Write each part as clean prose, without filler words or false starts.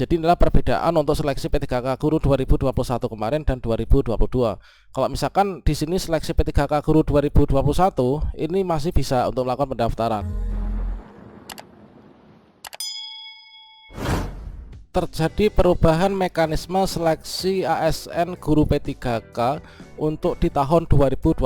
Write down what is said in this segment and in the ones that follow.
Jadi inilah perbedaan untuk seleksi P3K Guru 2021 kemarin dan 2022. Kalau misalkan di sini seleksi P3K Guru 2021 ini masih bisa untuk melakukan pendaftaran. Terjadi perubahan mekanisme seleksi ASN guru P3K untuk di tahun 2022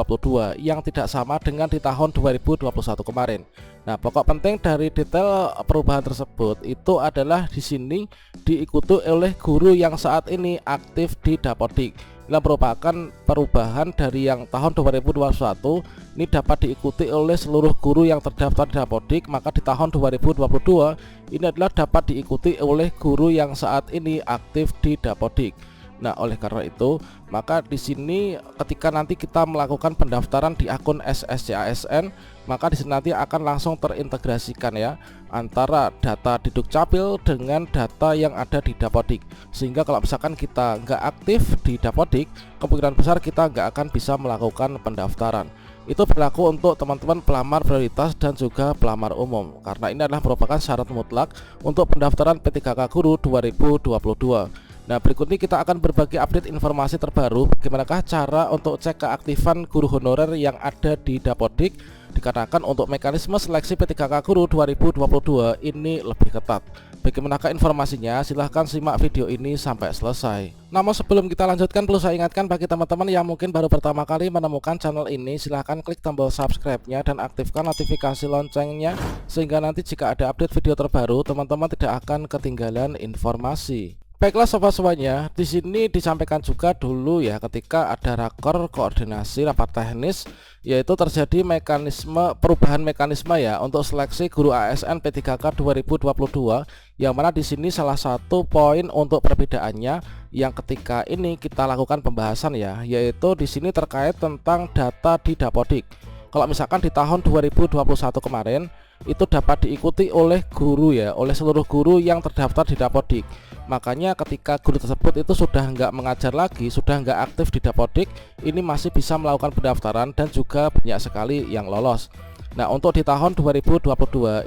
yang tidak sama dengan di tahun 2021 kemarin. Nah, pokok penting dari detail perubahan tersebut itu adalah di sini diikuti oleh guru yang saat ini aktif di Dapodik. Ini merupakan perubahan dari yang tahun 2021 ini dapat diikuti oleh seluruh guru yang terdaftar di Dapodik, maka di tahun 2022 ini adalah dapat diikuti oleh guru yang saat ini aktif di Dapodik. Nah, oleh karena itu, maka di sini ketika nanti kita melakukan pendaftaran di akun SSCASN, maka di sini nanti akan langsung terintegrasikan ya antara data di Dukcapil dengan data yang ada di Dapodik. Sehingga kalau misalkan kita nggak aktif di Dapodik, kemungkinan besar kita nggak akan bisa melakukan pendaftaran. Itu berlaku untuk teman-teman pelamar prioritas dan juga pelamar umum, karena ini adalah merupakan syarat mutlak untuk pendaftaran P3K Guru 2022. Nah, berikut ini kita akan berbagi update informasi terbaru bagaimanakah cara untuk cek keaktifan guru honorer yang ada di Dapodik, dikarenakan untuk mekanisme seleksi P3K Guru 2022 ini lebih ketat. Bagaimanakah informasinya? Silahkan simak video ini sampai selesai. Namun sebelum kita lanjutkan, perlu saya ingatkan bagi teman-teman yang mungkin baru pertama kali menemukan channel ini, silahkan klik tombol subscribe-nya dan aktifkan notifikasi loncengnya, sehingga nanti jika ada update video terbaru, teman-teman tidak akan ketinggalan informasi. Baiklah sobat semuanya, di sini disampaikan juga dulu ya ketika ada rakor koordinasi rapat teknis, yaitu terjadi perubahan mekanisme ya untuk seleksi guru ASN P3K 2022, yang mana di sini salah satu poin untuk perbedaannya yang ketika ini kita lakukan pembahasan ya, yaitu di sini terkait tentang data di Dapodik. Kalau misalkan di tahun 2021 kemarin itu dapat diikuti oleh guru ya, oleh seluruh guru yang terdaftar di Dapodik. Makanya ketika guru tersebut itu sudah nggak mengajar lagi, sudah nggak aktif di Dapodik, ini masih bisa melakukan pendaftaran dan juga banyak sekali yang lolos. Nah, untuk di tahun 2022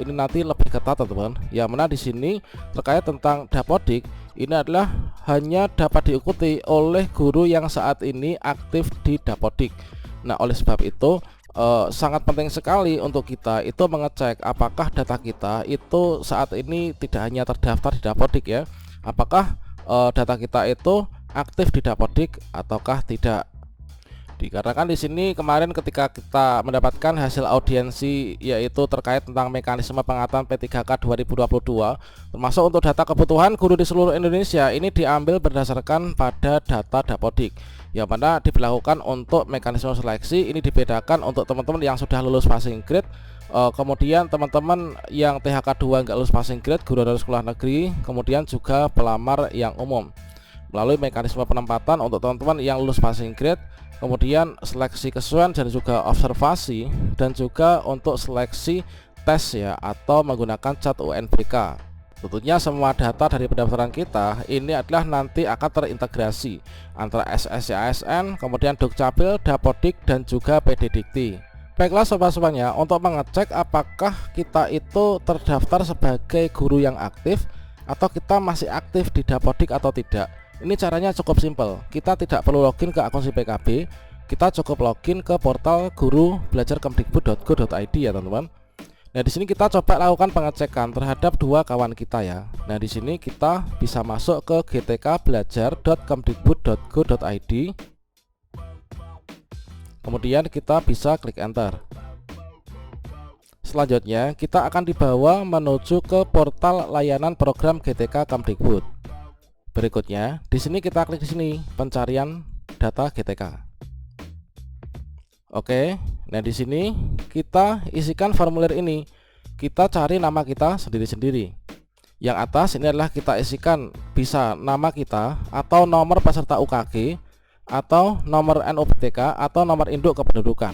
ini nanti lebih ketat teman-teman. Yang mana di sini terkait tentang Dapodik ini adalah hanya dapat diikuti oleh guru yang saat ini aktif di Dapodik. Nah, oleh sebab itu sangat penting sekali untuk kita itu mengecek apakah data kita itu saat ini tidak hanya terdaftar di Dapodik ya, apakah data kita itu aktif di Dapodik ataukah tidak. Dikarenakan di sini kemarin ketika kita mendapatkan hasil audiensi yaitu terkait tentang mekanisme pengangkatan P3K 2022, termasuk untuk data kebutuhan guru di seluruh Indonesia, ini diambil berdasarkan pada data Dapodik, yang mana diberlakukan untuk mekanisme seleksi. Ini dibedakan untuk teman-teman yang sudah lulus passing grade, kemudian teman-teman yang THK 2 nggak lulus passing grade, guru dari sekolah negeri, kemudian juga pelamar yang umum. Melalui mekanisme penempatan untuk teman-teman yang lulus passing grade, kemudian seleksi kesesuaian dan juga observasi, dan juga untuk seleksi tes ya atau menggunakan cat UNBK. Tentunya semua data dari pendaftaran kita ini adalah nanti akan terintegrasi antara SSCASN, kemudian Dukcapil, Dapodik, dan juga PD Dikti. Baiklah sobat semuanya, untuk mengecek apakah kita itu terdaftar sebagai guru yang aktif atau kita masih aktif di Dapodik atau tidak, ini caranya cukup simpel. Kita tidak perlu login ke akun SIPKB, kita cukup login ke portal guru belajar kemdikbud.go.id ya teman-teman. Nah, di sini kita coba lakukan pengecekan terhadap dua kawan kita ya. Nah, di sini kita bisa masuk ke gtkbelajar.kemdikbud.go.id. Kemudian kita bisa klik enter. Selanjutnya kita akan dibawa menuju ke portal layanan program GTK Kemdikbud. Berikutnya, di sini kita klik di sini pencarian data GTK. Oke, nah di sini kita isikan formulir ini. Kita cari nama kita sendiri-sendiri. Yang atas ini adalah kita isikan bisa nama kita atau nomor peserta UKG atau nomor NUPTK atau nomor induk kependudukan.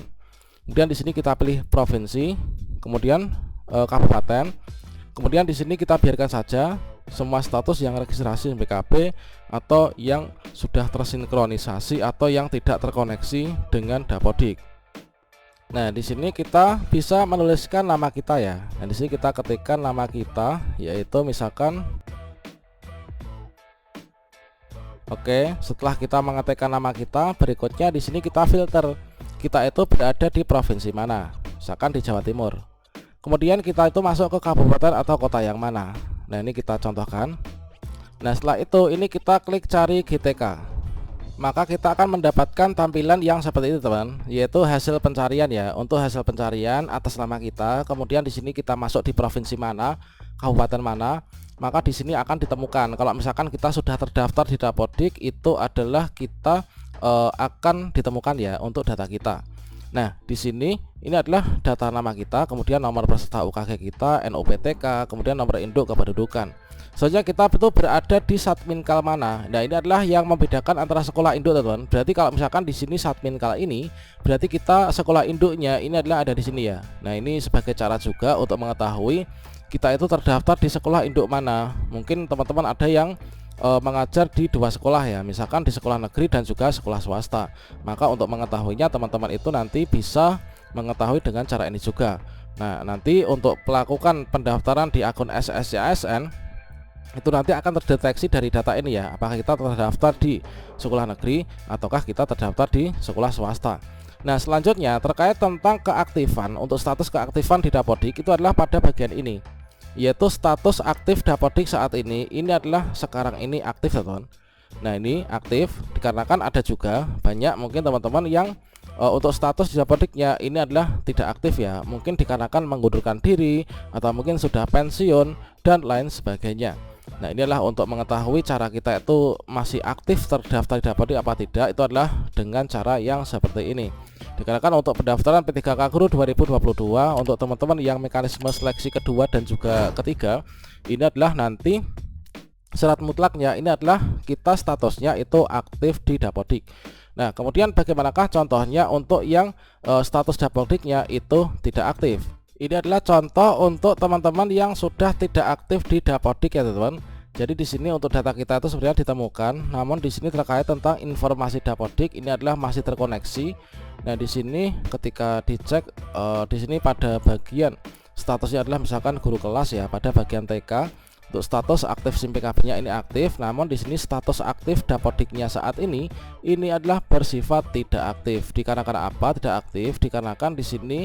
Kemudian di sini kita pilih provinsi, kemudian kabupaten. Kemudian di sini kita biarkan saja semua status yang registrasi BKB atau yang sudah tersinkronisasi atau yang tidak terkoneksi dengan Dapodik. Nah, di sini kita bisa menuliskan nama kita ya. Nah, di sini kita ketikkan nama kita, yaitu misalkan Oke, setelah kita mengetikkan nama kita, berikutnya di sini kita filter. Kita itu berada di provinsi mana? Misalkan di Jawa Timur. Kemudian kita itu masuk ke kabupaten atau kota yang mana. Nah, ini kita contohkan. Nah, setelah itu ini kita klik cari GTK. Maka kita akan mendapatkan tampilan yang seperti itu, teman, yaitu hasil pencarian ya. Untuk hasil pencarian atas nama kita, kemudian di sini kita masuk di provinsi mana, kabupaten mana, maka di sini akan ditemukan. Kalau misalkan kita sudah terdaftar di Dapodik, itu adalah kita akan ditemukan ya untuk data kita. Nah, di sini ini adalah data nama kita, kemudian nomor peserta UKG kita, NUPTK, kemudian nomor induk kependudukan. Soalnya kita itu berada di Satminkal mana. Nah, ini adalah yang membedakan antara sekolah induk, teman-teman. Berarti kalau misalkan di sini Satminkal ini, berarti kita sekolah induknya ini adalah ada di sini ya. Nah, ini sebagai cara juga untuk mengetahui kita itu terdaftar di sekolah induk mana. Mungkin teman-teman ada yang mengajar di dua sekolah ya, misalkan di sekolah negeri dan juga sekolah swasta. Maka untuk mengetahuinya teman-teman itu nanti bisa mengetahui dengan cara ini juga. Nah, nanti untuk melakukan pendaftaran di akun SSCASN itu nanti akan terdeteksi dari data ini ya, apakah kita terdaftar di sekolah negeri ataukah kita terdaftar di sekolah swasta. Nah, selanjutnya terkait tentang keaktifan. Untuk status keaktifan di Dapodik itu adalah pada bagian ini, yaitu status aktif Dapodik saat ini. Ini adalah sekarang ini aktif, teman. Nah, ini aktif dikarenakan ada juga banyak mungkin teman-teman yang untuk status di Dapodiknya ini adalah tidak aktif ya, mungkin dikarenakan mengundurkan diri atau mungkin sudah pensiun dan lain sebagainya. Nah, ini adalah untuk mengetahui cara kita itu masih aktif terdaftar di Dapodik apa tidak, itu adalah dengan cara yang seperti ini. Dikarenakan untuk pendaftaran P3K Guru 2022 untuk teman-teman yang mekanisme seleksi kedua dan juga ketiga, ini adalah nanti syarat mutlaknya ini adalah kita statusnya itu aktif di Dapodik. Nah, kemudian bagaimanakah contohnya untuk yang status Dapodiknya itu tidak aktif? Ini adalah contoh untuk teman-teman yang sudah tidak aktif di Dapodik ya, teman-teman. Jadi di sini untuk data kita itu sebenarnya ditemukan, namun di sini terkait tentang informasi Dapodik ini adalah masih terkoneksi. Nah, di sini ketika dicek di sini pada bagian statusnya adalah misalkan guru kelas ya, pada bagian TK. Untuk status aktif SIM PKB-nya ini aktif, namun di sini status aktif Dapodiknya saat ini adalah bersifat tidak aktif. Dikarenakan apa tidak aktif? Dikarenakan di sini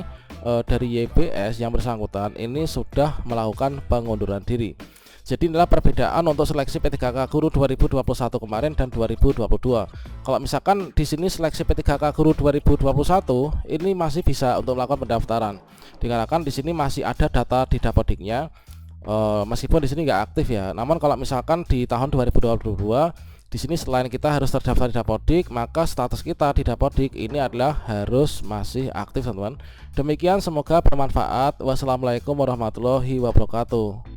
dari YBS yang bersangkutan ini sudah melakukan pengunduran diri. Jadi inilah perbedaan untuk seleksi P3K Guru 2021 kemarin dan 2022. Kalau misalkan di sini seleksi P3K Guru 2021 ini masih bisa untuk melakukan pendaftaran. Dikarenakan di sini masih ada data di Dapodiknya. Meskipun di sini nggak aktif ya, namun kalau misalkan di tahun 2022 di sini selain kita harus terdaftar di Dapodik, maka status kita di Dapodik ini adalah harus masih aktif, teman-teman. Demikian, semoga bermanfaat. Wassalamualaikum warahmatullahi wabarakatuh.